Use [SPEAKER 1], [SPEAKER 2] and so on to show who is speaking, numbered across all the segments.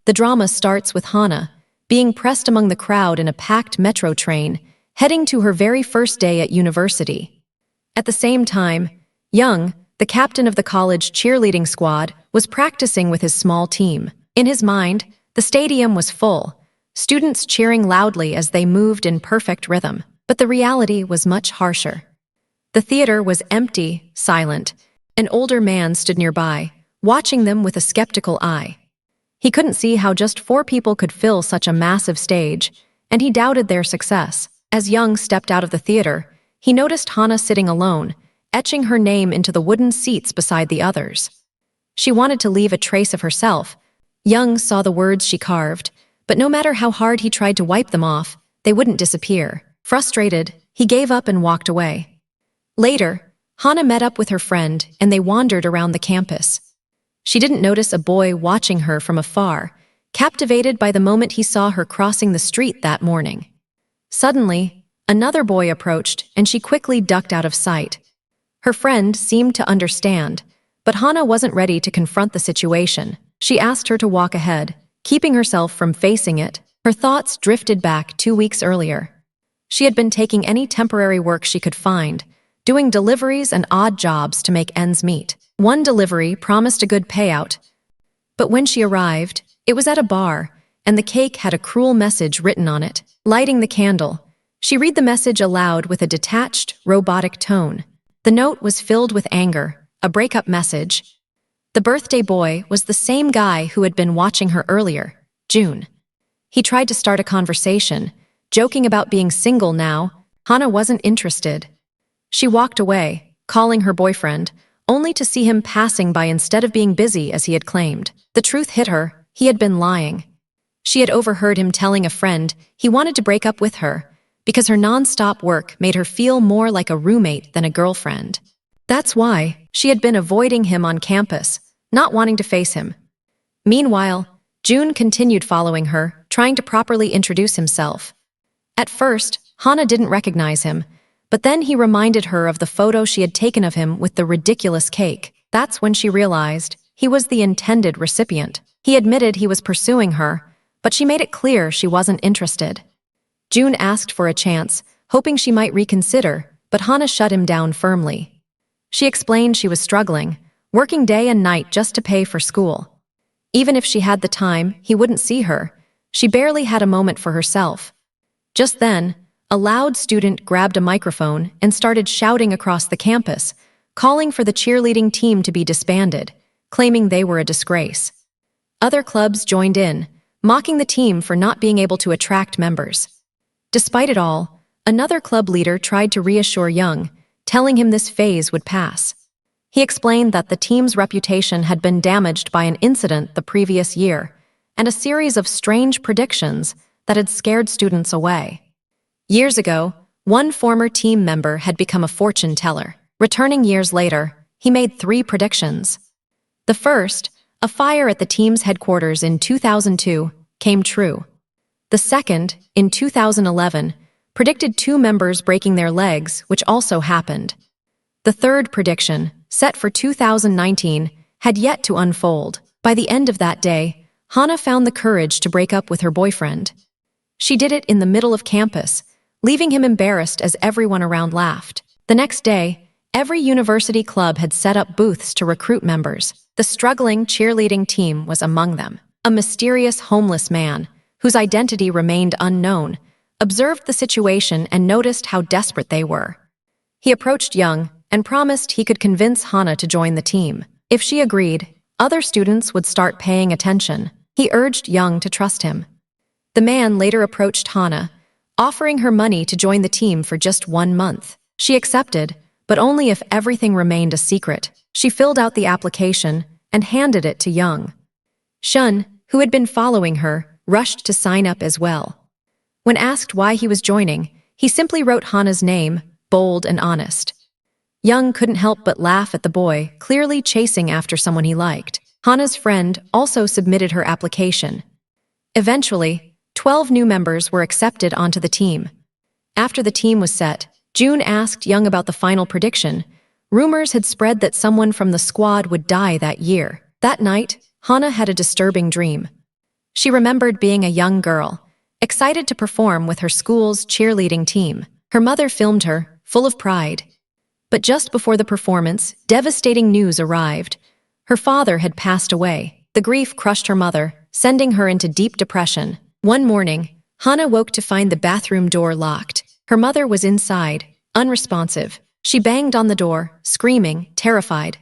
[SPEAKER 1] The drama starts with Hana being pressed among the crowd in a packed metro train, heading to her very first day at university. At the same time, Young, the captain of the college cheerleading squad, was practicing with his small team. In his mind, the stadium was full, students cheering loudly as they moved in perfect rhythm. But the reality was much harsher. The theater was empty, silent. An older man stood nearby, watching them with a skeptical eye. He couldn't see how just 4 people could fill such a massive stage, and he doubted their success. As Young stepped out of the theater, he noticed Hana sitting alone, etching her name into the wooden seats beside the others. She wanted to leave a trace of herself. Young saw the words she carved, but no matter how hard he tried to wipe them off, they wouldn't disappear. Frustrated, he gave up and walked away. Later, Hana met up with her friend and they wandered around the campus. She didn't notice a boy watching her from afar, captivated by the moment he saw her crossing the street that morning. Suddenly, another boy approached and she quickly ducked out of sight. Her friend seemed to understand, but Hana wasn't ready to confront the situation. She asked her to walk ahead, keeping herself from facing it. Her thoughts drifted back 2 weeks earlier. She had been taking any temporary work she could find, doing deliveries and odd jobs to make ends meet. One delivery promised a good payout, but when she arrived, it was at a bar, and the cake had a cruel message written on it. Lighting the candle, she read the message aloud with a detached, robotic tone. The note was filled with anger, a breakup message. The birthday boy was the same guy who had been watching her earlier, June. He tried to start a conversation, joking about being single now. Hana wasn't interested. She walked away, calling her boyfriend, only to see him passing by instead of being busy as he had claimed. The truth hit her, he had been lying. She had overheard him telling a friend he wanted to break up with her because her non-stop work made her feel more like a roommate than a girlfriend. That's why she had been avoiding him on campus, not wanting to face him. Meanwhile, June continued following her, trying to properly introduce himself. At first, Hana didn't recognize him, but then he reminded her of the photo she had taken of him with the ridiculous cake. That's when she realized he was the intended recipient. He admitted he was pursuing her, but she made it clear she wasn't interested. June asked for a chance, hoping she might reconsider, but Hana shut him down firmly. She explained she was struggling, working day and night just to pay for school. Even if she had the time, he wouldn't see her. She barely had a moment for herself. Just then, a loud student grabbed a microphone and started shouting across the campus, calling for the cheerleading team to be disbanded, claiming they were a disgrace. Other clubs joined in, mocking the team for not being able to attract members. Despite it all, another club leader tried to reassure Young, telling him this phase would pass. He explained that the team's reputation had been damaged by an incident the previous year and a series of strange predictions that had scared students away. Years ago, one former team member had become a fortune teller. Returning years later, he made 3 predictions. The first, a fire at the team's headquarters in 2002, came true. The second, in 2011, predicted 2 members breaking their legs, which also happened. The third prediction, set for 2019, had yet to unfold. By the end of that day, Hana found the courage to break up with her boyfriend. She did it in the middle of campus, leaving him embarrassed as everyone around laughed. The next day, every university club had set up booths to recruit members. The struggling cheerleading team was among them. A mysterious homeless man, whose identity remained unknown, observed the situation and noticed how desperate they were. He approached Young and promised he could convince Hana to join the team. If she agreed, other students would start paying attention. He urged Young to trust him. The man later approached Hana, offering her money to join the team for just 1 month. She accepted, but only if everything remained a secret. She filled out the application and handed it to Young. Shun, who had been following her, rushed to sign up as well. When asked why he was joining, he simply wrote Hana's name, bold and honest. Young couldn't help but laugh at the boy, clearly chasing after someone he liked. Hana's friend also submitted her application. Eventually, 12 new members were accepted onto the team. After the team was set, June asked Young about the final prediction. Rumors had spread that someone from the squad would die that year. That night, Hana had a disturbing dream. She remembered being a young girl, excited to perform with her school's cheerleading team. Her mother filmed her, full of pride. But just before the performance, devastating news arrived. Her father had passed away. The grief crushed her mother, sending her into deep depression. One morning, Hana woke to find the bathroom door locked. Her mother was inside, unresponsive. She banged on the door, screaming, terrified.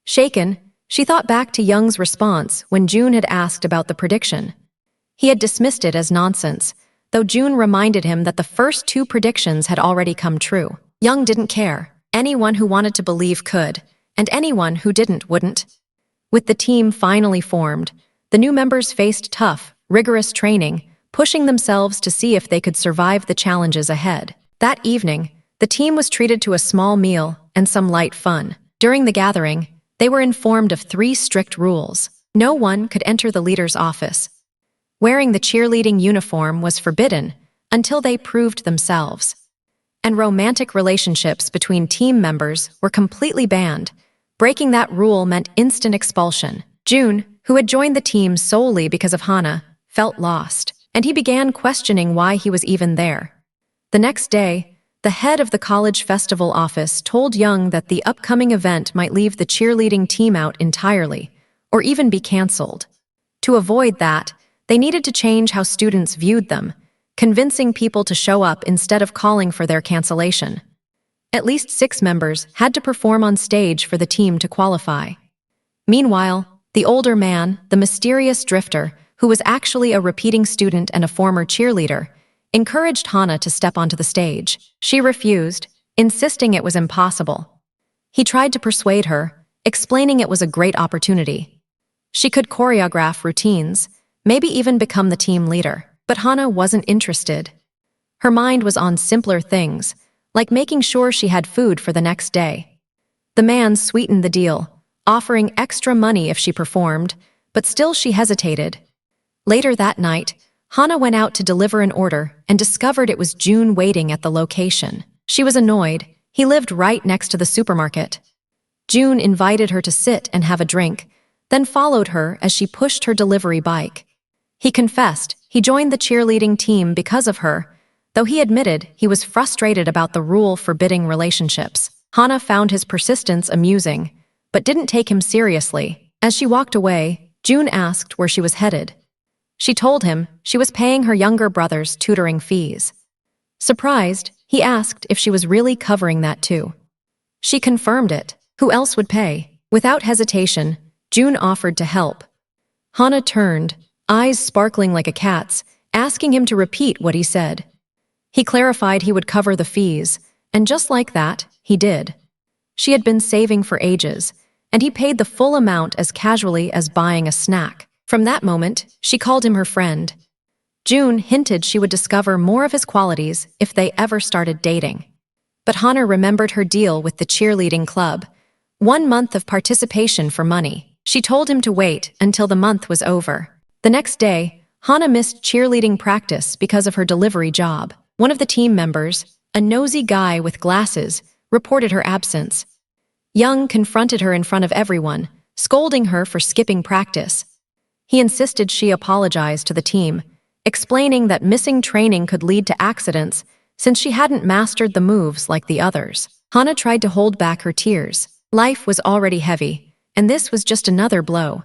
[SPEAKER 1] Shaken, she thought back to Young's response when June had asked about the prediction. He had dismissed it as nonsense, though June reminded him that the first two predictions had already come true. Young didn't care. Anyone who wanted to believe could, and anyone who didn't wouldn't. With the team finally formed, the new members faced tough, rigorous training, pushing themselves to see if they could survive the challenges ahead. That evening, the team was treated to a small meal and some light fun. During the gathering, they were informed of 3 strict rules. No one could enter the leader's office. Wearing the cheerleading uniform was forbidden until they proved themselves. And romantic relationships between team members were completely banned. Breaking that rule meant instant expulsion. June, who had joined the team solely because of Hana, felt lost, and he began questioning why he was even there. The next day, the head of the college festival office told Young that the upcoming event might leave the cheerleading team out entirely, or even be canceled. To avoid that, they needed to change how students viewed them, convincing people to show up instead of calling for their cancellation. At least 6 members had to perform on stage for the team to qualify. Meanwhile, the older man, the mysterious drifter, who was actually a repeating student and a former cheerleader, encouraged Hana to step onto the stage. She refused, insisting it was impossible. He tried to persuade her, explaining it was a great opportunity. She could choreograph routines, maybe even become the team leader. But Hana wasn't interested. Her mind was on simpler things, like making sure she had food for the next day. The man sweetened the deal, offering extra money if she performed, but still she hesitated. Later that night, Hana went out to deliver an order and discovered it was June waiting at the location. She was annoyed. He lived right next to the supermarket. June invited her to sit and have a drink, then followed her as she pushed her delivery bike. He confessed he joined the cheerleading team because of her, though he admitted he was frustrated about the rule forbidding relationships. Hana found his persistence amusing, but didn't take him seriously. As she walked away, June asked where she was headed. She told him she was paying her younger brother's tutoring fees. Surprised, he asked if she was really covering that too. She confirmed it. Who else would pay? Without hesitation, June offered to help. Hana turned, eyes sparkling like a cat's, asking him to repeat what he said. He clarified he would cover the fees, and just like that, he did. She had been saving for ages, and he paid the full amount as casually as buying a snack. From that moment, she called him her friend. June hinted she would discover more of his qualities if they ever started dating. But Hana remembered her deal with the cheerleading club. 1 month of participation for money. She told him to wait until the month was over. The next day, Hana missed cheerleading practice because of her delivery job. One of the team members, a nosy guy with glasses, reported her absence. Young confronted her in front of everyone, scolding her for skipping practice. He insisted she apologize to the team, explaining that missing training could lead to accidents since she hadn't mastered the moves like the others. Hana tried to hold back her tears. Life was already heavy, and this was just another blow.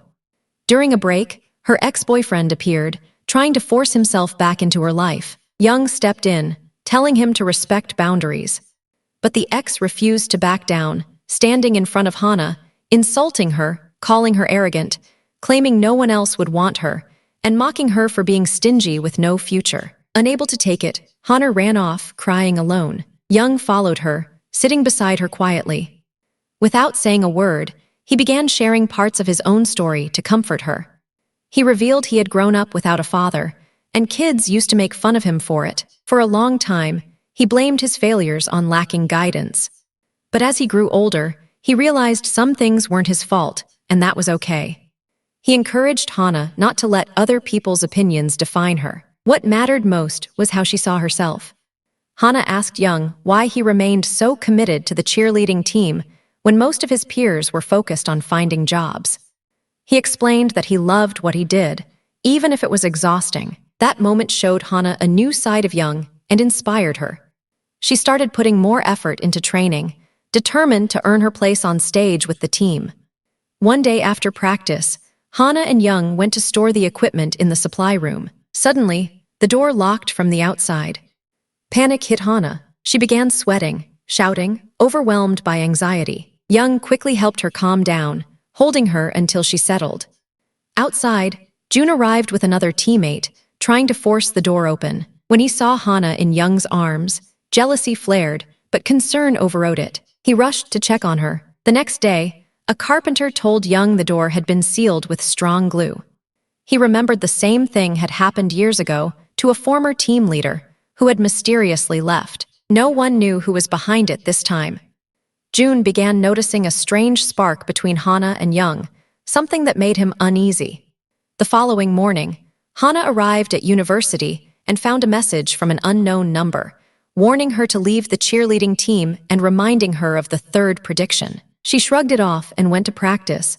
[SPEAKER 1] During a break, her ex-boyfriend appeared, trying to force himself back into her life. Young stepped in, telling him to respect boundaries. But the ex refused to back down, standing in front of Hana, insulting her, calling her arrogant, claiming no one else would want her, and mocking her for being stingy with no future. Unable to take it, Hana ran off, crying alone. Young followed her, sitting beside her quietly. Without saying a word, he began sharing parts of his own story to comfort her. He revealed he had grown up without a father, and kids used to make fun of him for it. For a long time, he blamed his failures on lacking guidance. But as he grew older, he realized some things weren't his fault, and that was okay. He encouraged Hana not to let other people's opinions define her. What mattered most was how she saw herself. Hana asked Young why he remained so committed to the cheerleading team when most of his peers were focused on finding jobs. He explained that he loved what he did, Even if it was exhausting, that moment showed Hana a new side of Young and inspired her. She started putting more effort into training, determined to earn her place on stage with the team. One day after practice, Hana and Young went to store the equipment in the supply room. Suddenly, the door locked from the outside. Panic hit Hana. She began sweating, shouting, overwhelmed by anxiety. Young quickly helped her calm down, holding her until she settled. Outside, June arrived with another teammate, trying to force the door open. When he saw Hana in Young's arms, jealousy flared, but concern overrode it. He rushed to check on her. The next day, a carpenter told Young the door had been sealed with strong glue. He remembered the same thing had happened years ago to a former team leader who had mysteriously left. No one knew who was behind it this time. June began noticing a strange spark between Hana and Young, something that made him uneasy. The following morning, Hana arrived at university and found a message from an unknown number, warning her to leave the cheerleading team and reminding her of the third prediction. She shrugged it off and went to practice.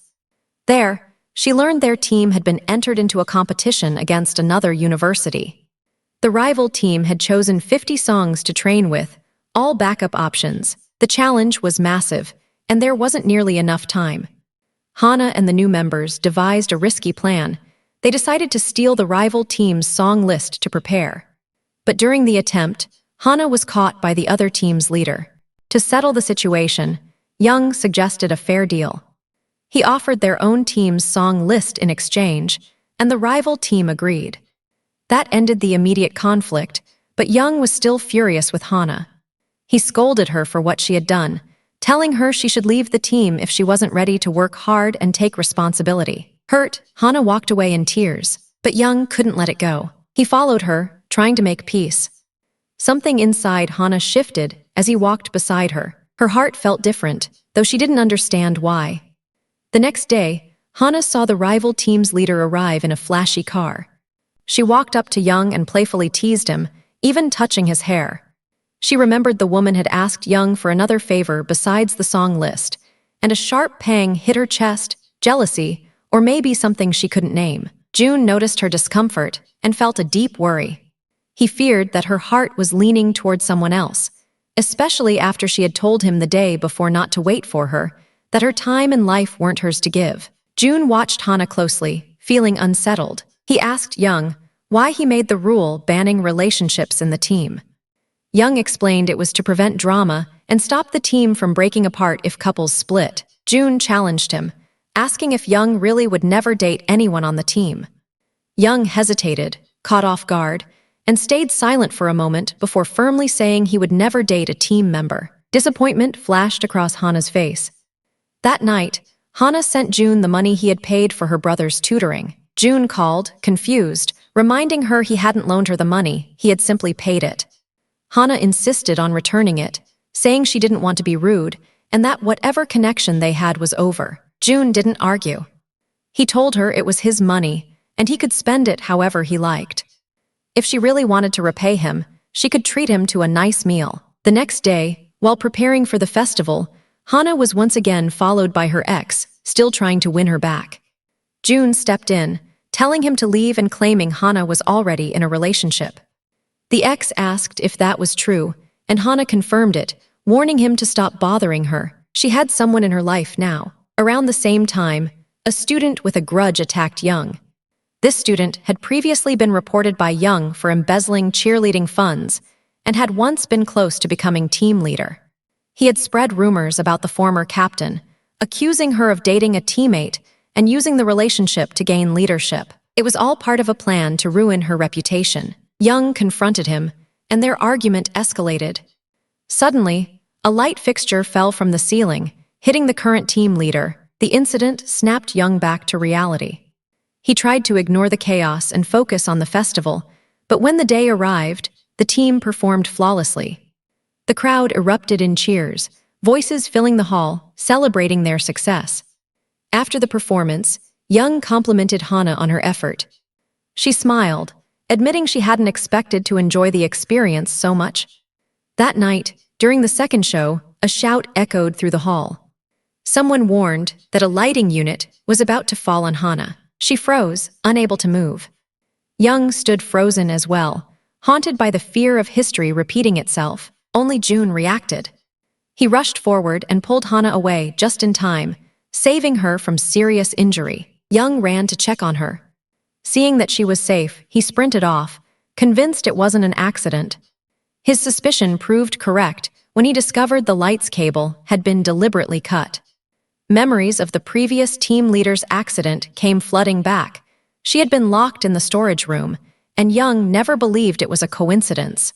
[SPEAKER 1] There, she learned their team had been entered into a competition against another university. The rival team had chosen 50 songs to train with, all backup options. The challenge was massive, and there wasn't nearly enough time. Hana and the new members devised a risky plan. They decided to steal the rival team's song list to prepare. But during the attempt, Hana was caught by the other team's leader. To settle the situation, Young suggested a fair deal. He offered their own team's song list in exchange, and the rival team agreed. That ended the immediate conflict, but Young was still furious with Hana. He scolded her for what she had done, telling her she should leave the team if she wasn't ready to work hard and take responsibility. Hurt, Hana walked away in tears, but Young couldn't let it go. He followed her, trying to make peace. Something inside Hana shifted as he walked beside her. Her heart felt different, though she didn't understand why. The next day, Hana saw the rival team's leader arrive in a flashy car. She walked up to Young and playfully teased him, even touching his hair. She remembered the woman had asked Young for another favor besides the song list, and a sharp pang hit her chest, jealousy, or maybe something she couldn't name. June noticed her discomfort and felt a deep worry. He feared that her heart was leaning toward someone else, especially after she had told him the day before not to wait for her, that her time and life weren't hers to give. June watched Hana closely, feeling unsettled. He asked Young why he made the rule banning relationships in the team. Young explained it was to prevent drama and stop the team from breaking apart if couples split. June challenged him, asking if Young really would never date anyone on the team. Young hesitated, caught off guard, and stayed silent for a moment before firmly saying he would never date a team member. Disappointment flashed across Hana's face. That night, Hana sent June the money he had paid for her brother's tutoring. June called, confused, reminding her he hadn't loaned her the money, he had simply paid it. Hana insisted on returning it, saying she didn't want to be rude and that whatever connection they had was over. June didn't argue. He told her it was his money and he could spend it however he liked. If she really wanted to repay him, she could treat him to a nice meal. The next day, while preparing for the festival, Hana was once again followed by her ex, still trying to win her back. June stepped in, telling him to leave and claiming Hana was already in a relationship. The ex asked if that was true, and Hana confirmed it, warning him to stop bothering her. She had someone in her life now. Around the same time, a student with a grudge attacked Young. This student had previously been reported by Young for embezzling cheerleading funds and had once been close to becoming team leader. He had spread rumors about the former captain, accusing her of dating a teammate and using the relationship to gain leadership. It was all part of a plan to ruin her reputation. Young confronted him, and their argument escalated. Suddenly, a light fixture fell from the ceiling, hitting the current team leader. The incident snapped Young back to reality. He tried to ignore the chaos and focus on the festival, but when the day arrived, the team performed flawlessly. The crowd erupted in cheers, voices filling the hall, celebrating their success. After the performance, Young complimented Hana on her effort. She smiled, admitting she hadn't expected to enjoy the experience so much. That night, during the second show, a shout echoed through the hall. Someone warned that a lighting unit was about to fall on Hana. She froze, unable to move. Young stood frozen as well, haunted by the fear of history repeating itself. Only June reacted. He rushed forward and pulled Hana away just in time, saving her from serious injury. Young ran to check on her. Seeing that she was safe, he sprinted off, convinced it wasn't an accident. His suspicion proved correct when he discovered the lights cable had been deliberately cut. Memories of the previous team leader's accident came flooding back. She had been locked in the storage room, and Young never believed it was a coincidence.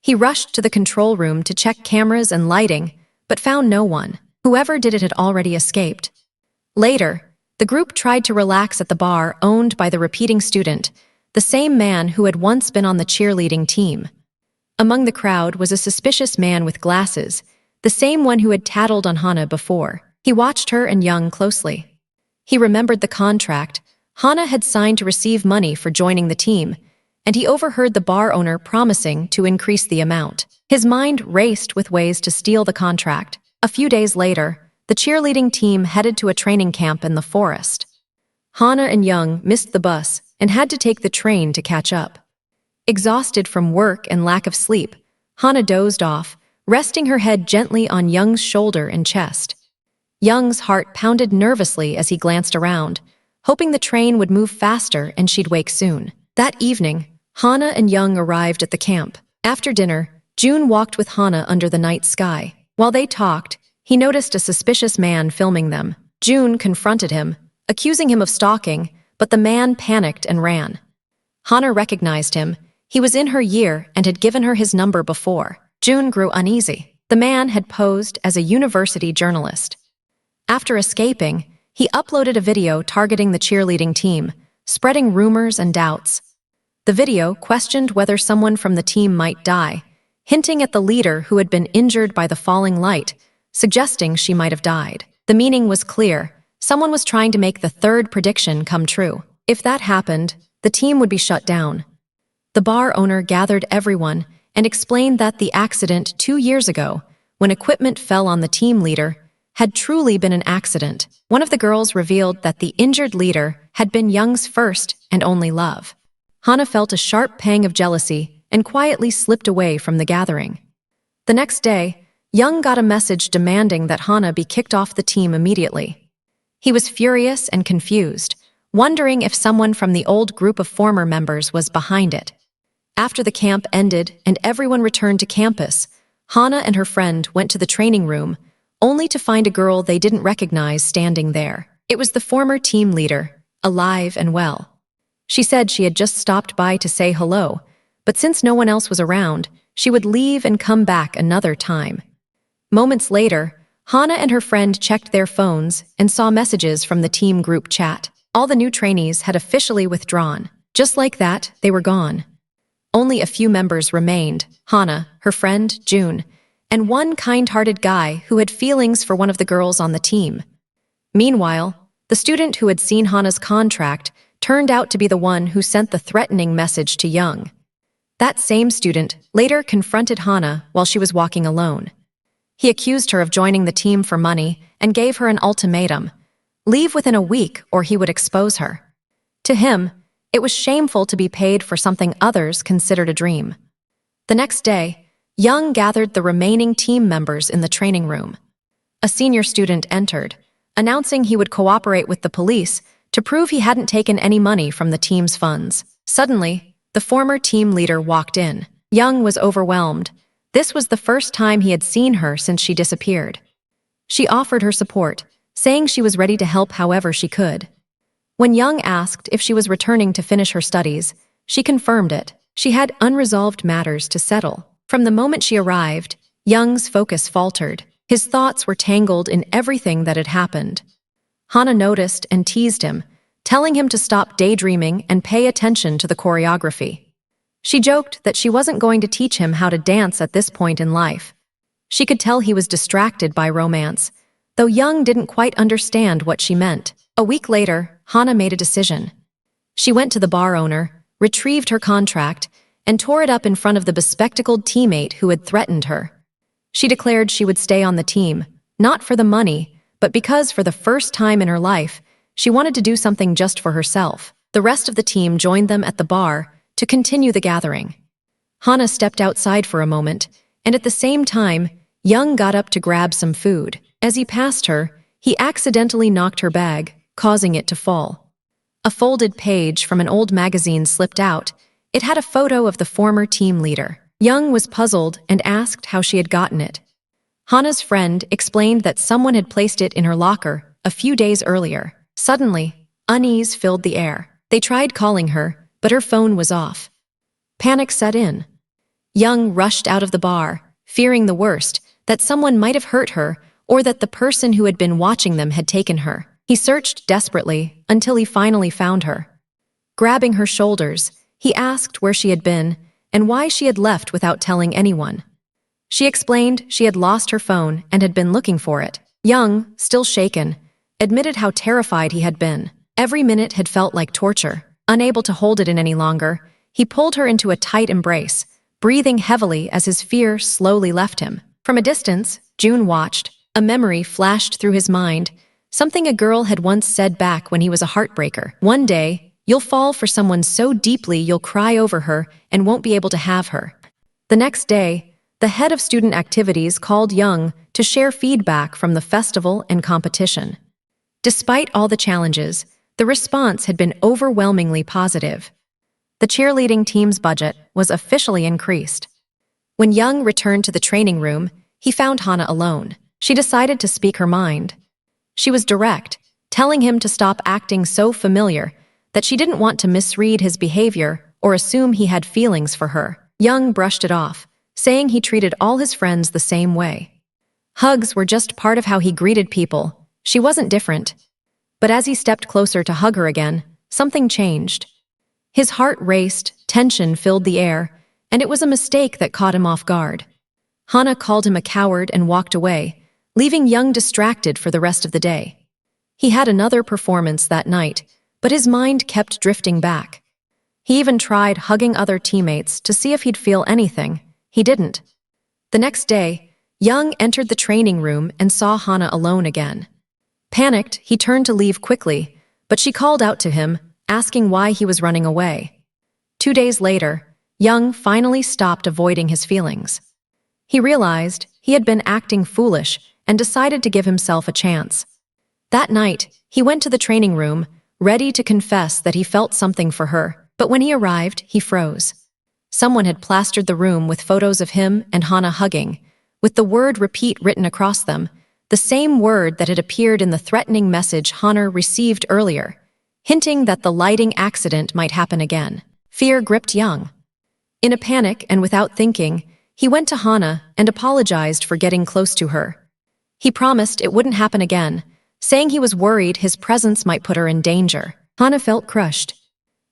[SPEAKER 1] He rushed to the control room to check cameras and lighting, but found no one. Whoever did it had already escaped. Later, the group tried to relax at the bar owned by the repeating student, the same man who had once been on the cheerleading team. Among the crowd was a suspicious man with glasses, the same one who had tattled on Hana before. He watched her and Young closely. He remembered the contract Hana had signed to receive money for joining the team, and he overheard the bar owner promising to increase the amount. His mind raced with ways to steal the contract. A few days later, the cheerleading team headed to a training camp in the forest. Hana and Young missed the bus and had to take the train to catch up. Exhausted from work and lack of sleep, Hana dozed off, resting her head gently on Young's shoulder and chest. Young's heart pounded nervously as he glanced around, hoping the train would move faster and she'd wake soon. That evening, Hana and Young arrived at the camp. After dinner, June walked with Hana under the night sky. While they talked, he noticed a suspicious man filming them. June confronted him, accusing him of stalking, but the man panicked and ran. Hana recognized him. He was in her year and had given her his number before. June grew uneasy. The man had posed as a university journalist. After escaping, he uploaded a video targeting the cheerleading team, spreading rumors and doubts. The video questioned whether someone from the team might die, hinting at the leader who had been injured by the falling light, suggesting she might have died. The meaning was clear. Someone was trying to make the third prediction come true. If that happened, the team would be shut down. The bar owner gathered everyone and explained that the accident 2 years ago, when equipment fell on the team leader, had truly been an accident. One of the girls revealed that the injured leader had been Young's first and only love. Hana felt a sharp pang of jealousy and quietly slipped away from the gathering. The next day, Young got a message demanding that Hana be kicked off the team immediately. He was furious and confused, wondering if someone from the old group of former members was behind it. After the camp ended and everyone returned to campus, Hana and her friend went to the training room, only to find a girl they didn't recognize standing there. It was the former team leader, alive and well. She said she had just stopped by to say hello, but since no one else was around, she would leave and come back another time. Moments later, Hana and her friend checked their phones and saw messages from the team group chat. All the new trainees had officially withdrawn. Just like that, they were gone. Only a few members remained: Hana, her friend, June, and one kind-hearted guy who had feelings for one of the girls on the team. Meanwhile, the student who had seen Hana's contract turned out to be the one who sent the threatening message to Young. That same student later confronted Hana while she was walking alone. He accused her of joining the team for money and gave her an ultimatum: leave within a week or he would expose her. To him, it was shameful to be paid for something others considered a dream. The next day, Young gathered the remaining team members in the training room. A senior student entered, announcing he would cooperate with the police to prove he hadn't taken any money from the team's funds. Suddenly, the former team leader walked in. Young was overwhelmed. This was the first time he had seen her since she disappeared. She offered her support, saying she was ready to help however she could. When Young asked if she was returning to finish her studies, she confirmed it. She had unresolved matters to settle. From the moment she arrived, Young's focus faltered. His thoughts were tangled in everything that had happened. Hana noticed and teased him, telling him to stop daydreaming and pay attention to the choreography. She joked that she wasn't going to teach him how to dance at this point in life. She could tell he was distracted by romance, though Young didn't quite understand what she meant. A week later, Hana made a decision. She went to the bar owner, retrieved her contract, and tore it up in front of the bespectacled teammate who had threatened her. She declared she would stay on the team, not for the money, but because for the first time in her life, She wanted to do something just for herself. The rest of the team joined them at the bar to continue the gathering. Hana stepped outside for a moment, and at the same time, Young got up to grab some food. As he passed her, he accidentally knocked her bag, causing it to fall. A folded page from an old magazine slipped out. It had a photo of the former team leader. Young was puzzled and asked how she had gotten it. Hana's friend explained that someone had placed it in her locker a few days earlier. Suddenly, unease filled the air. They tried calling her, but her phone was off. Panic set in. Young rushed out of the bar, fearing the worst, that someone might have hurt her or that the person who had been watching them had taken her. He searched desperately until he finally found her. Grabbing her shoulders, he asked where she had been and why she had left without telling anyone. She explained she had lost her phone and had been looking for it. Young, still shaken, admitted how terrified he had been. Every minute had felt like torture. Unable to hold it in any longer, he pulled her into a tight embrace, breathing heavily as his fear slowly left him. From a distance, June watched. A memory flashed through his mind, something a girl had once said back when he was a heartbreaker. One day, you'll fall for someone so deeply you'll cry over her and won't be able to have her. The next day, the head of student activities called Young to share feedback from the festival and competition. Despite all the challenges, the response had been overwhelmingly positive. The cheerleading team's budget was officially increased. When Young returned to the training room, he found Hana alone. She decided to speak her mind. She was direct, telling him to stop acting so familiar that she didn't want to misread his behavior or assume he had feelings for her. Young brushed it off, saying he treated all his friends the same way. Hugs were just part of how he greeted people. She wasn't different. But as he stepped closer to hug her again, something changed. His heart raced, tension filled the air, and it was a mistake that caught him off guard. Hana called him a coward and walked away, leaving Young distracted for the rest of the day. He had another performance that night, but his mind kept drifting back. He even tried hugging other teammates to see if he'd feel anything. He didn't. The next day, Young entered the training room and saw Hana alone again. Panicked, he turned to leave quickly, but she called out to him, asking why he was running away. 2 days later, Young finally stopped avoiding his feelings. He realized he had been acting foolish and decided to give himself a chance. That night, he went to the training room, ready to confess that he felt something for her, but when he arrived, he froze. Someone had plastered the room with photos of him and Hana hugging, with the word repeat written across them, the same word that had appeared in the threatening message Hana received earlier, hinting that the lighting accident might happen again. Fear gripped Young. In a panic and without thinking, he went to Hana and apologized for getting close to her. He promised it wouldn't happen again, saying he was worried his presence might put her in danger. Hana felt crushed.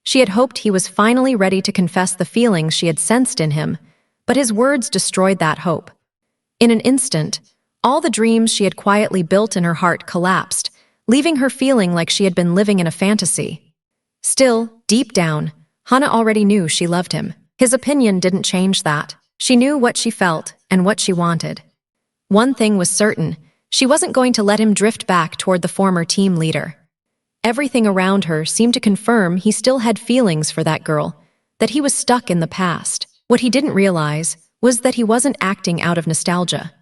[SPEAKER 1] She had hoped he was finally ready to confess the feelings she had sensed in him, but his words destroyed that hope. In an instant, all the dreams she had quietly built in her heart collapsed, leaving her feeling like she had been living in a fantasy. Still, deep down, Hana already knew she loved him. His opinion didn't change that. She knew what she felt and what she wanted. One thing was certain, she wasn't going to let him drift back toward the former team leader. Everything around her seemed to confirm he still had feelings for that girl, that he was stuck in the past. What he didn't realize was that he wasn't acting out of nostalgia.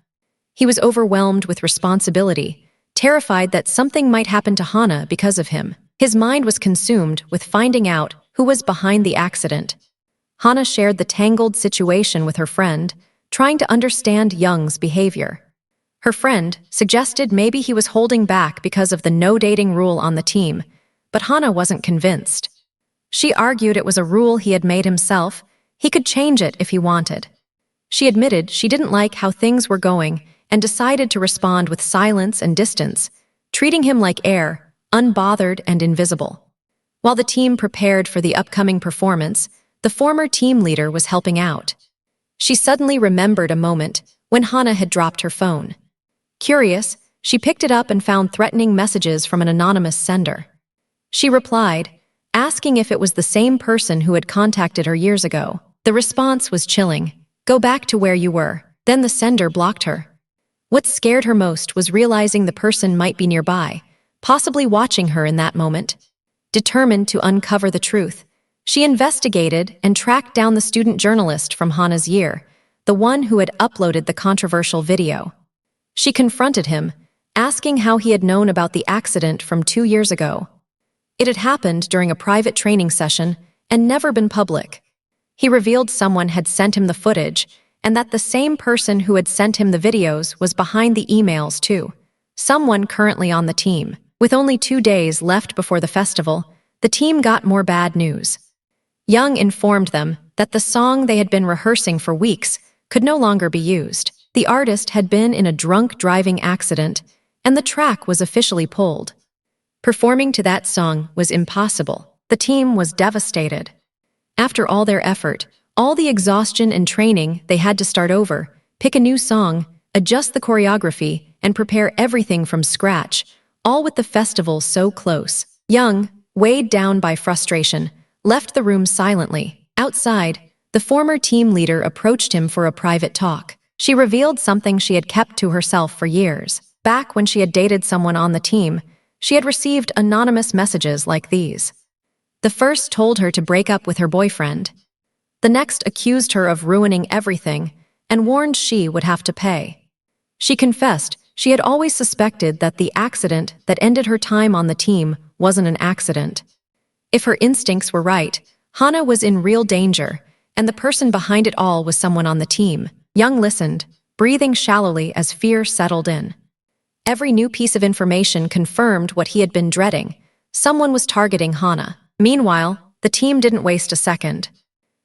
[SPEAKER 1] He was overwhelmed with responsibility, terrified that something might happen to Hana because of him. His mind was consumed with finding out who was behind the accident. Hana shared the tangled situation with her friend, trying to understand Young's behavior. Her friend suggested maybe he was holding back because of the no-dating rule on the team, but Hana wasn't convinced. She argued it was a rule he had made himself. He could change it if he wanted. She admitted she didn't like how things were going and decided to respond with silence and distance, treating him like air, unbothered and invisible. While the team prepared for the upcoming performance, the former team leader was helping out. She suddenly remembered a moment when Hana had dropped her phone. Curious, she picked it up and found threatening messages from an anonymous sender. She replied, asking if it was the same person who had contacted her years ago. The response was chilling. "Go back to where you were." Then the sender blocked her. What scared her most was realizing the person might be nearby, possibly watching her in that moment. Determined to uncover the truth, she investigated and tracked down the student journalist from Hana's year, the one who had uploaded the controversial video. She confronted him, asking how he had known about the accident from 2 years ago. It had happened during a private training session and never been public. He revealed someone had sent him the footage, and that the same person who had sent him the videos was behind the emails too, someone currently on the team. With only 2 days left before the festival, the team got more bad news. Young informed them that the song they had been rehearsing for weeks could no longer be used. The artist had been in a drunk driving accident, and the track was officially pulled. Performing to that song was impossible. The team was devastated. After all their effort, all the exhaustion and training, they had to start over, pick a new song, adjust the choreography, and prepare everything from scratch, all with the festival so close. Young, weighed down by frustration, left the room silently. Outside, the former team leader approached him for a private talk. She revealed something she had kept to herself for years. Back when she had dated someone on the team, she had received anonymous messages like these. The first told her to break up with her boyfriend. The next accused her of ruining everything and warned she would have to pay. She confessed she had always suspected that the accident that ended her time on the team wasn't an accident. If her instincts were right, Hana was in real danger, and the person behind it all was someone on the team. Young listened, breathing shallowly as fear settled in. Every new piece of information confirmed what he had been dreading. Someone was targeting Hana. Meanwhile, the team didn't waste a second.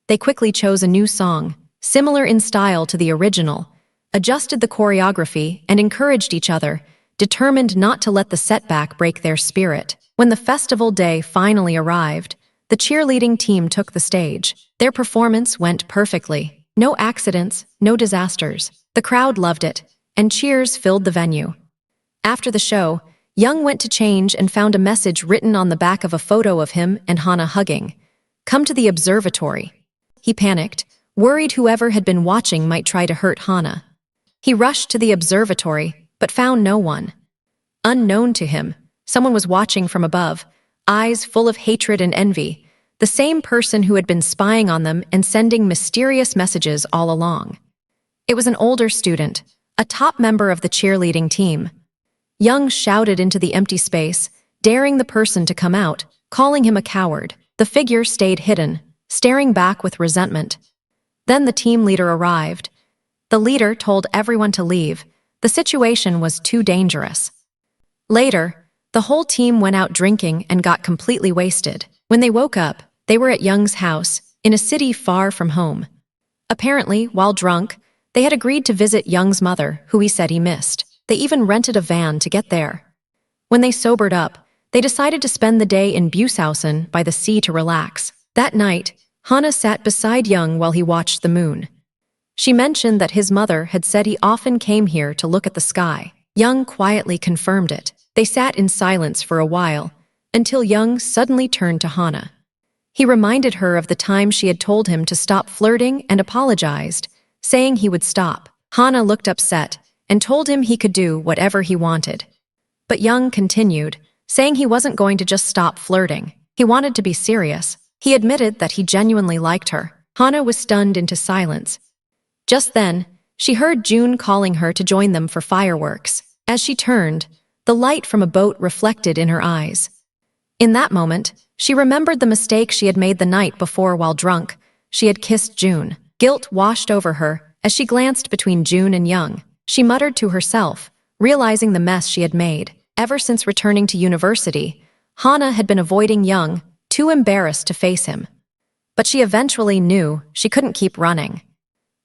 [SPEAKER 1] They quickly chose a new song, similar in style to the original, adjusted the choreography, and encouraged each other, determined not to let the setback break their spirit. When the festival day finally arrived, the cheerleading team took the stage. Their performance went perfectly. No accidents, no disasters. The crowd loved it, and cheers filled the venue. After the show, Young went to change and found a message written on the back of a photo of him and Hana hugging. "Come to the observatory." He panicked, worried whoever had been watching might try to hurt Hana. He rushed to the observatory, but found no one. Unknown to him, someone was watching from above, eyes full of hatred and envy, the same person who had been spying on them and sending mysterious messages all along. It was an older student, a top member of the cheerleading team. Young shouted into the empty space, daring the person to come out, calling him a coward. The figure stayed hidden, staring back with resentment. Then the team leader arrived. The leader told everyone to leave. The situation was too dangerous. Later, the whole team went out drinking and got completely wasted. When they woke up, they were at Young's house, in a city far from home. Apparently, while drunk, they had agreed to visit Young's mother, who he said he missed. They even rented a van to get there. When they sobered up, they decided to spend the day in Bushausen by the sea to relax. That night, Hana sat beside Young while he watched the moon. She mentioned that his mother had said he often came here to look at the sky. Young quietly confirmed it. They sat in silence for a while, until Young suddenly turned to Hana. He reminded her of the time she had told him to stop flirting and apologized, saying he would stop. Hana looked upset and told him he could do whatever he wanted. But Young continued, saying he wasn't going to just stop flirting. He wanted to be serious. He admitted that he genuinely liked her. Hana was stunned into silence. Just then, she heard June calling her to join them for fireworks. As she turned, the light from a boat reflected in her eyes. In that moment, she remembered the mistake she had made the night before while drunk. She had kissed June. Guilt washed over her as she glanced between June and Young. She muttered to herself, realizing the mess she had made. Ever since returning to university, Hana had been avoiding Young, too embarrassed to face him. But she eventually knew she couldn't keep running.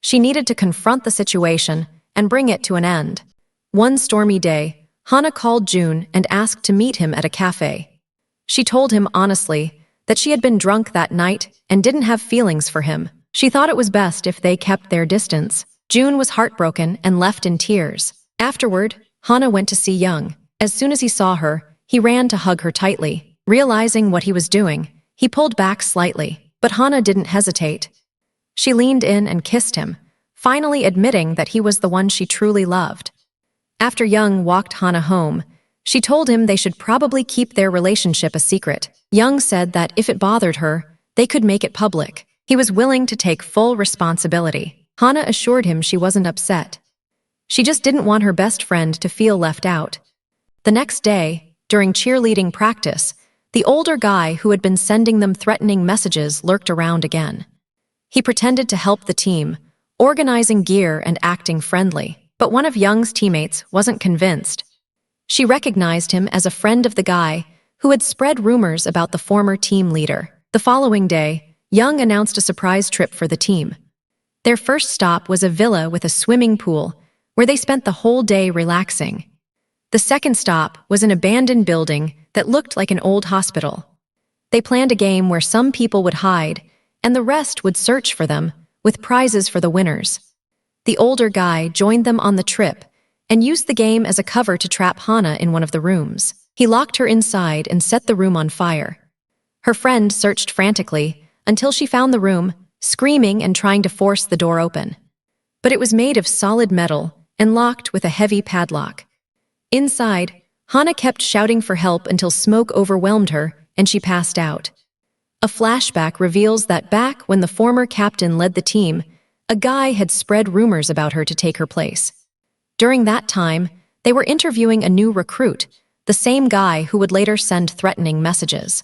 [SPEAKER 1] She needed to confront the situation and bring it to an end. One stormy day, Hana called June and asked to meet him at a cafe. She told him honestly that she had been drunk that night and didn't have feelings for him. She thought it was best if they kept their distance. June was heartbroken and left in tears. Afterward, Hana went to see Young. As soon as he saw her, he ran to hug her tightly. Realizing what he was doing, he pulled back slightly, but Hana didn't hesitate. She leaned in and kissed him, finally admitting that he was the one she truly loved. After Young walked Hana home, She told him they should probably keep their relationship a secret. Young said that if it bothered her, they could make it public. He was willing to take full responsibility. Hana assured him she wasn't upset. She just didn't want her best friend to feel left out. The next day, during cheerleading practice, the older guy who had been sending them threatening messages lurked around again. He pretended to help the team, organizing gear and acting friendly. But one of Young's teammates wasn't convinced. She recognized him as a friend of the guy who had spread rumors about the former team leader. The following day, Young announced a surprise trip for the team. Their first stop was a villa with a swimming pool, where they spent the whole day relaxing. The second stop was an abandoned building that looked like an old hospital. They planned a game where some people would hide, and the rest would search for them, with prizes for the winners. The older guy joined them on the trip and used the game as a cover to trap Hana in one of the rooms. He locked her inside and set the room on fire. Her friend searched frantically until she found the room, screaming and trying to force the door open. But it was made of solid metal and locked with a heavy padlock. Inside, Hana kept shouting for help until smoke overwhelmed her and she passed out. A flashback reveals that back when the former captain led the team, a guy had spread rumors about her to take her place. During that time, they were interviewing a new recruit, the same guy who would later send threatening messages.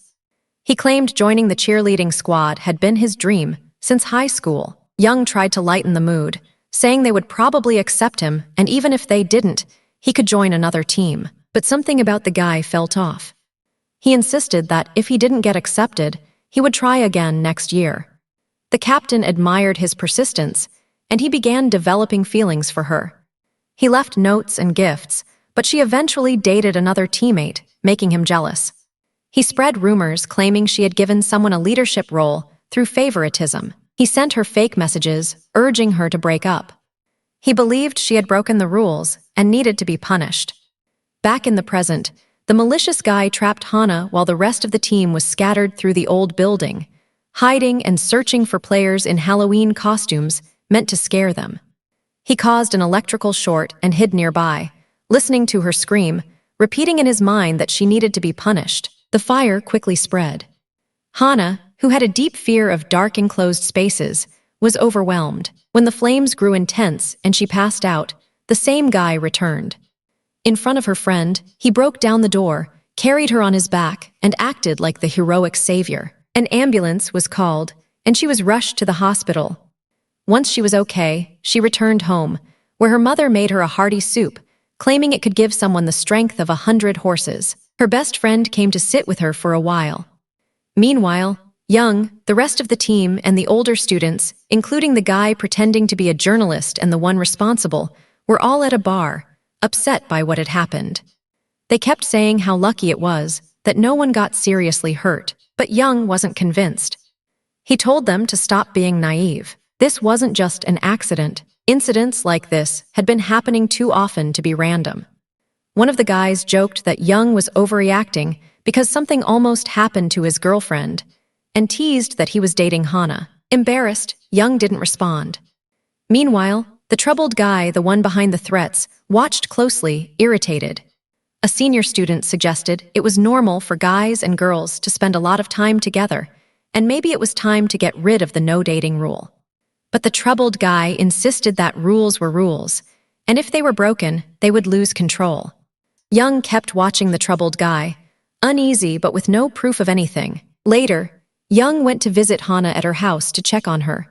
[SPEAKER 1] He claimed joining the cheerleading squad had been his dream since high school. Young tried to lighten the mood, saying they would probably accept him, and even if they didn't, he could join another team. But something about the guy felt off. He insisted that if he didn't get accepted, he would try again next year. The captain admired his persistence, and he began developing feelings for her. He left notes and gifts, but she eventually dated another teammate, making him jealous. He spread rumors claiming she had given someone a leadership role through favoritism. He sent her fake messages, urging her to break up. He believed she had broken the rules and needed to be punished. Back in the present, the malicious guy trapped Hana while the rest of the team was scattered through the old building, hiding and searching for players in Halloween costumes meant to scare them. He caused an electrical short and hid nearby, listening to her scream, repeating in his mind that she needed to be punished. The fire quickly spread. Hana, who had a deep fear of dark enclosed spaces, was overwhelmed. When the flames grew intense and she passed out, the same guy returned. In front of her friend, he broke down the door, carried her on his back, and acted like the heroic savior. An ambulance was called, and she was rushed to the hospital. Once she was okay, she returned home, where her mother made her a hearty soup, claiming it could give someone the strength of 100 horses. Her best friend came to sit with her for a while. Meanwhile, Young, the rest of the team, and the older students, including the guy pretending to be a journalist and the one responsible, were all at a bar, upset by what had happened. They kept saying how lucky it was that no one got seriously hurt, but Young wasn't convinced. He told them to stop being naive. This wasn't just an accident. Incidents like this had been happening too often to be random. One of the guys joked that Young was overreacting because something almost happened to his girlfriend, and teased that he was dating Hana. Embarrassed, Young didn't respond. Meanwhile, the troubled guy, the one behind the threats, watched closely, irritated. A senior student suggested it was normal for guys and girls to spend a lot of time together, and maybe it was time to get rid of the no-dating rule. But the troubled guy insisted that rules were rules, and if they were broken, they would lose control. Young kept watching the troubled guy, uneasy but with no proof of anything. Later, Young went to visit Hana at her house to check on her.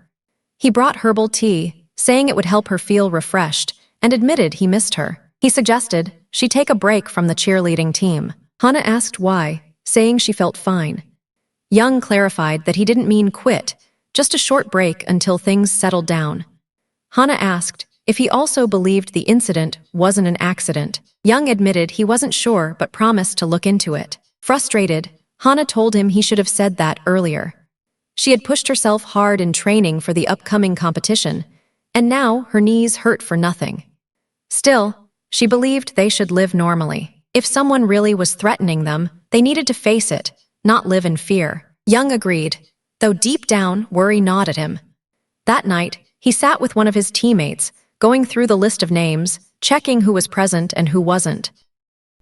[SPEAKER 1] He brought herbal tea, saying it would help her feel refreshed, and admitted he missed her. He suggested she take a break from the cheerleading team. Hana asked why, saying she felt fine. Young clarified that he didn't mean quit, just a short break until things settled down. Hana asked if he also believed the incident wasn't an accident. Young admitted he wasn't sure but promised to look into it. Frustrated, Hana told him he should have said that earlier. She had pushed herself hard in training for the upcoming competition, and now her knees hurt for nothing. Still, she believed they should live normally. If someone really was threatening them, they needed to face it, not live in fear. Young agreed, though deep down, worry gnawed at him. That night, he sat with one of his teammates, going through the list of names, checking who was present and who wasn't.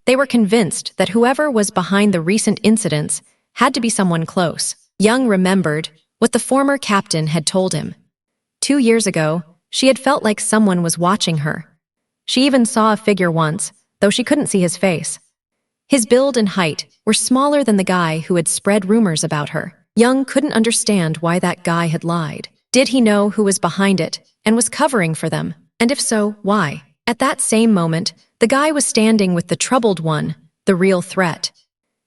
[SPEAKER 1] They were convinced that whoever was behind the recent incidents had to be someone close. Young remembered what the former captain had told him. 2 years ago, she had felt like someone was watching her. She even saw a figure once, though she couldn't see his face. His build and height were smaller than the guy who had spread rumors about her. Young couldn't understand why that guy had lied. Did he know who was behind it and was covering for them? And if so, why? At that same moment, the guy was standing with the troubled one, the real threat.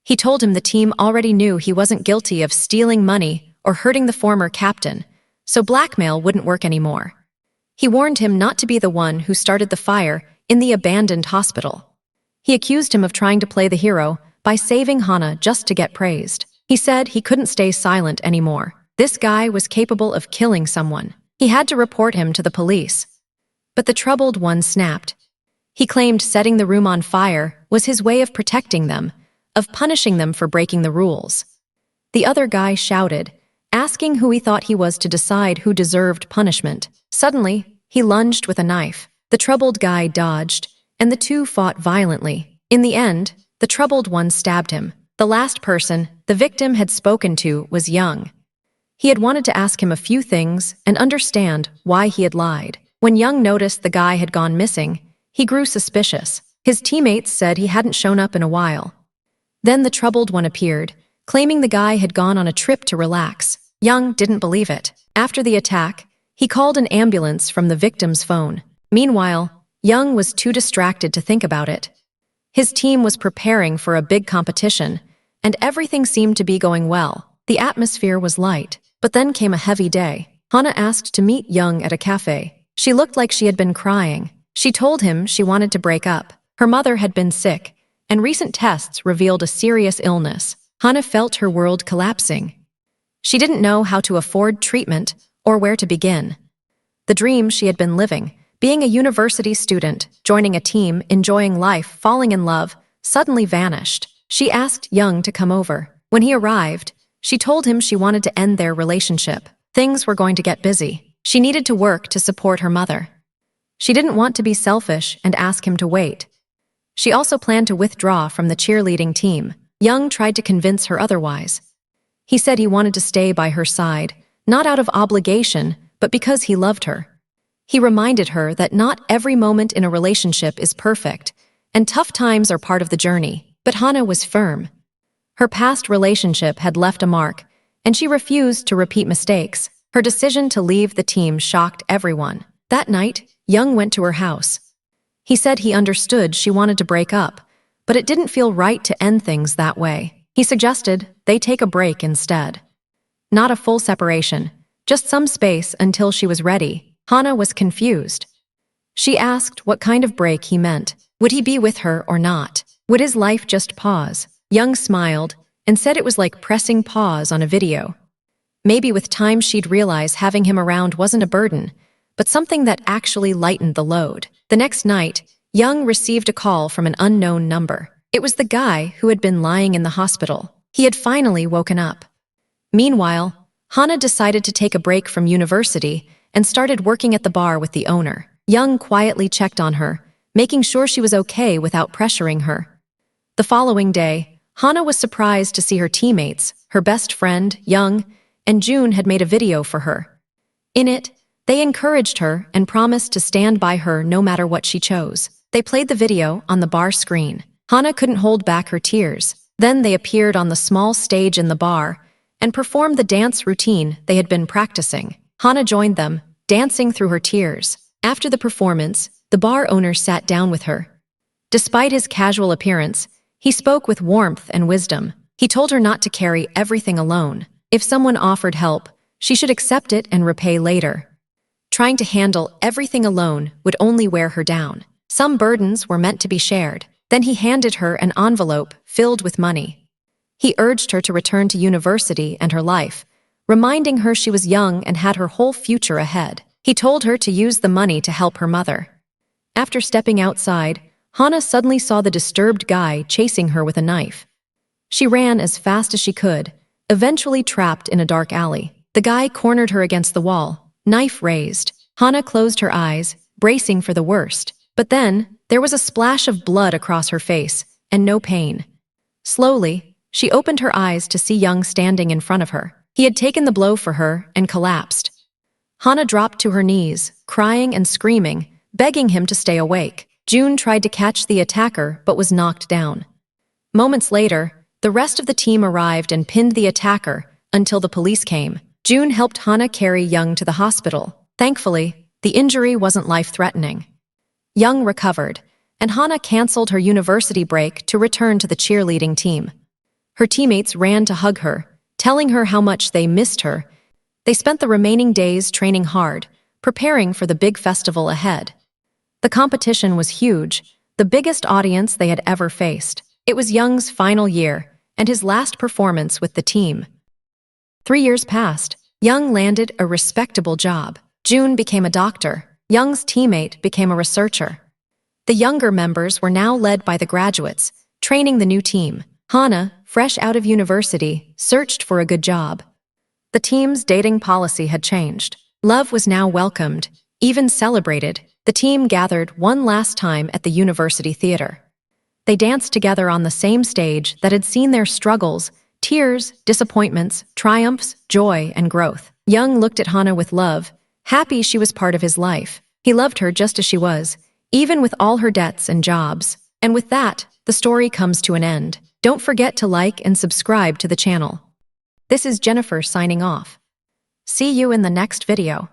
[SPEAKER 1] He told him the team already knew he wasn't guilty of stealing money or hurting the former captain, so blackmail wouldn't work anymore. He warned him not to be the one who started the fire in the abandoned hospital. He accused him of trying to play the hero by saving Hana just to get praised. He said he couldn't stay silent anymore. This guy was capable of killing someone. He had to report him to the police. But the troubled one snapped. He claimed setting the room on fire was his way of protecting them, of punishing them for breaking the rules. The other guy shouted, asking who he thought he was to decide who deserved punishment. Suddenly, he lunged with a knife. The troubled guy dodged, and the two fought violently. In the end, the troubled one stabbed him. The last person the victim had spoken to was Young. He had wanted to ask him a few things and understand why he had lied. When Young noticed the guy had gone missing, he grew suspicious. His teammates said he hadn't shown up in a while. Then the troubled one appeared, claiming the guy had gone on a trip to relax. Young didn't believe it. After the attack, he called an ambulance from the victim's phone. Meanwhile, Young was too distracted to think about it. His team was preparing for a big competition, and everything seemed to be going well. The atmosphere was light, but then came a heavy day. Hana asked to meet Young at a cafe. She looked like she had been crying. She told him she wanted to break up. Her mother had been sick, and recent tests revealed a serious illness. Hana felt her world collapsing. She didn't know how to afford treatment or where to begin. The dream she had been living, being a university student, joining a team, enjoying life, falling in love, suddenly vanished. She asked Young to come over. When he arrived, she told him she wanted to end their relationship. Things were going to get busy. She needed to work to support her mother. She didn't want to be selfish and ask him to wait. She also planned to withdraw from the cheerleading team. Young tried to convince her otherwise. He said he wanted to stay by her side, not out of obligation, but because he loved her. He reminded her that not every moment in a relationship is perfect, and tough times are part of the journey. But Hana was firm. Her past relationship had left a mark, and she refused to repeat mistakes. Her decision to leave the team shocked everyone. That night, Young went to her house. He said he understood she wanted to break up, but it didn't feel right to end things that way. He suggested they take a break instead. Not a full separation, just some space until she was ready. Hana was confused. She asked what kind of break he meant. Would he be with her or not? Would his life just pause? Young smiled and said it was like pressing pause on a video. Maybe with time she'd realize having him around wasn't a burden, but something that actually lightened the load. The next night, Young received a call from an unknown number. It was the guy who had been lying in the hospital. He had finally woken up. Meanwhile, Hana decided to take a break from university and started working at the bar with the owner. Young quietly checked on her, making sure she was okay without pressuring her. The following day, Hana was surprised to see her teammates, her best friend, Young, and June had made a video for her. In it, they encouraged her and promised to stand by her no matter what she chose. They played the video on the bar screen. Hana couldn't hold back her tears. Then they appeared on the small stage in the bar and performed the dance routine they had been practicing. Hana joined them, dancing through her tears. After the performance, the bar owner sat down with her. Despite his casual appearance, he spoke with warmth and wisdom. He told her not to carry everything alone. If someone offered help, she should accept it and repay later. Trying to handle everything alone would only wear her down. Some burdens were meant to be shared. Then he handed her an envelope filled with money. He urged her to return to university and her life, reminding her she was young and had her whole future ahead. He told her to use the money to help her mother. After stepping outside, Hana suddenly saw the disturbed guy chasing her with a knife. She ran as fast as she could, eventually trapped in a dark alley. The guy cornered her against the wall, knife raised. Hana closed her eyes, bracing for the worst. But then, there was a splash of blood across her face, and no pain. Slowly, she opened her eyes to see Young standing in front of her. He had taken the blow for her and collapsed. Hana dropped to her knees, crying and screaming, begging him to stay awake. June tried to catch the attacker but was knocked down. Moments later, the rest of the team arrived and pinned the attacker until the police came. June helped Hana carry Young to the hospital. Thankfully, the injury wasn't life-threatening. Young recovered, and Hana canceled her university break to return to the cheerleading team. Her teammates ran to hug her, telling her how much they missed her. They spent the remaining days training hard, preparing for the big festival ahead. The competition was huge, the biggest audience they had ever faced. It was Young's final year, and his last performance with the team. 3 years passed. Young landed a respectable job. June became a doctor. Young's teammate became a researcher. The younger members were now led by the graduates, training the new team. Hana, fresh out of university, searched for a good job. The team's dating policy had changed. Love was now welcomed, even celebrated. The team gathered one last time at the university theater. They danced together on the same stage that had seen their struggles, tears, disappointments, triumphs, joy, and growth. Young looked at Hana with love, happy she was part of his life. He loved her just as she was, even with all her debts and jobs. And with that, the story comes to an end. Don't forget to like and subscribe to the channel. This is Jennifer signing off. See you in the next video.